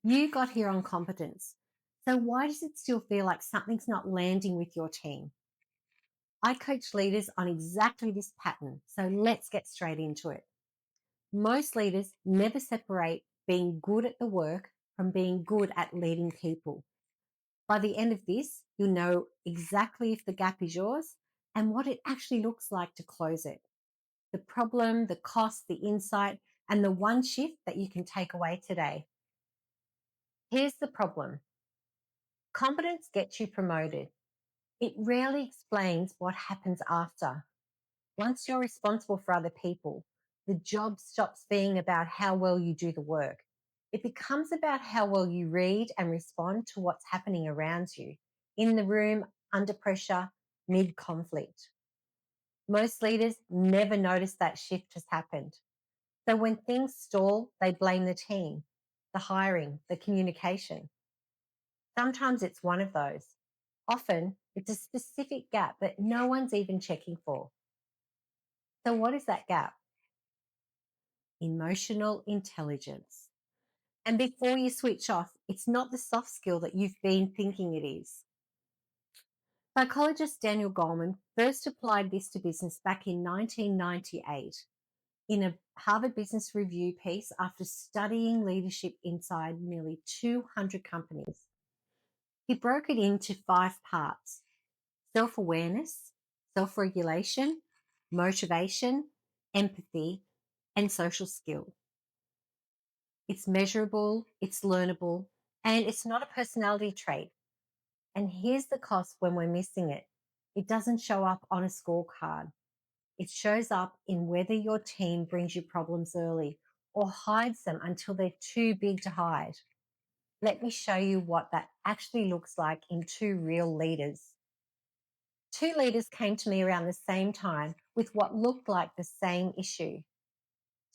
You got here on competence. So why does it still feel like something's not landing with your team? I coach leaders on exactly this pattern. So let's get straight into it. Most leaders never separate being good at the work from being good at leading people. By the end of this, you'll know exactly if the gap is yours and what it actually looks like to close it. The problem, the cost, the insight, and the one shift that you can take away today. Here's the problem. Competence gets you promoted. It rarely explains what happens after. Once you're responsible for other people, the job stops being about how well you do the work. It becomes about how well you read and respond to what's happening around you, in the room, under pressure, mid conflict. Most leaders never notice that shift has happened. So when things stall, they blame the team, the hiring, the communication. Sometimes it's one of those. Often it's a specific gap that no one's even checking for. So what is that gap? Emotional intelligence. And before you switch off, it's not the soft skill that you've been thinking it is. Psychologist Daniel Goleman first applied this to business back in 1998 in a Harvard Business Review piece after studying leadership inside nearly 200 companies. He broke it into 5 parts: self-awareness, self-regulation, motivation, empathy, and social skill. It's measurable, it's learnable, and it's not a personality trait. And here's the cost when we're missing it. It doesn't show up on a scorecard. It shows up in whether your team brings you problems early or hides them until they're too big to hide. Let me show you what that actually looks like in 2 real leaders. 2 leaders came to me around the same time with what looked like the same issue.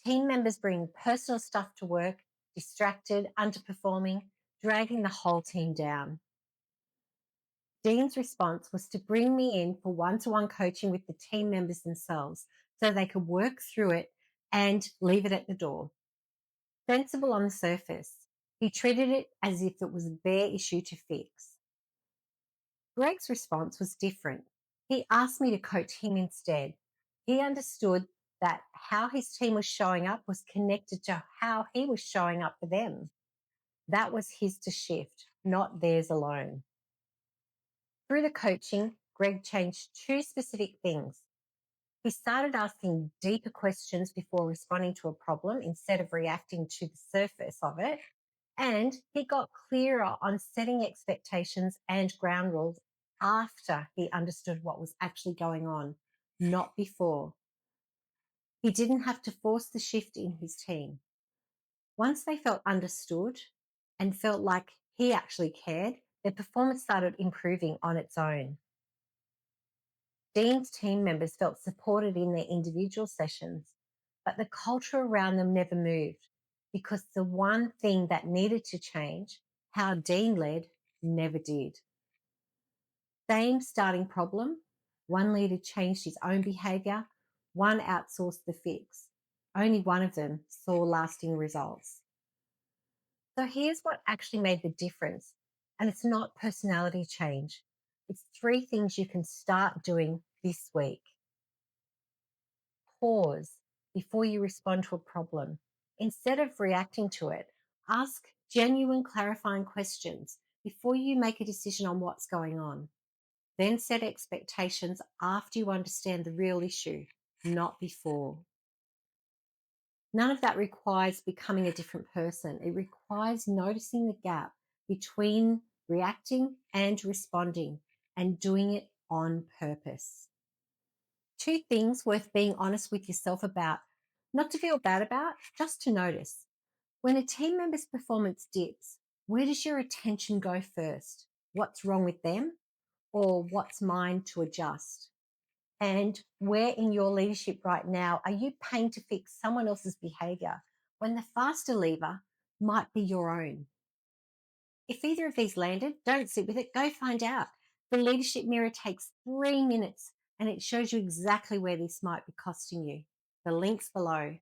Team members bring personal stuff to work, distracted, underperforming, dragging the whole team down. Dean's response was to bring me in for one-to-one coaching with the team members themselves so they could work through it and leave it at the door. Sensible on the surface, he treated it as if it was their issue to fix. Greg's response was different. He asked me to coach him instead. He understood that how his team was showing up was connected to how he was showing up for them. That was his to shift, not theirs alone. Through the coaching, Greg changed 2 specific things. He started asking deeper questions before responding to a problem instead of reacting to the surface of it. And he got clearer on setting expectations and ground rules after he understood what was actually going on, not before. He didn't have to force the shift in his team. Once they felt understood and felt like he actually cared, their performance started improving on its own. Dean's team members felt supported in their individual sessions, but the culture around them never moved because the one thing that needed to change, how Dean led, never did. Same starting problem. One leader changed his own behaviour, one outsourced the fix. Only one of them saw lasting results. So here's what actually made the difference. And it's not personality change. It's 3 things you can start doing this week. Pause before you respond to a problem. Instead of reacting to it, ask genuine clarifying questions before you make a decision on what's going on. Then set expectations after you understand the real issue, not before. None of that requires becoming a different person. It requires noticing the gap between reacting and responding and doing it on purpose. 2 things worth being honest with yourself about, not to feel bad about, just to notice. When a team member's performance dips, where does your attention go first? What's wrong with them or what's mine to adjust? And where in your leadership right now are you paying to fix someone else's behavior when the faster lever might be your own? If either of these landed, don't sit with it, go find out. The leadership mirror takes 3 minutes and it shows you exactly where this might be costing you. The link's below.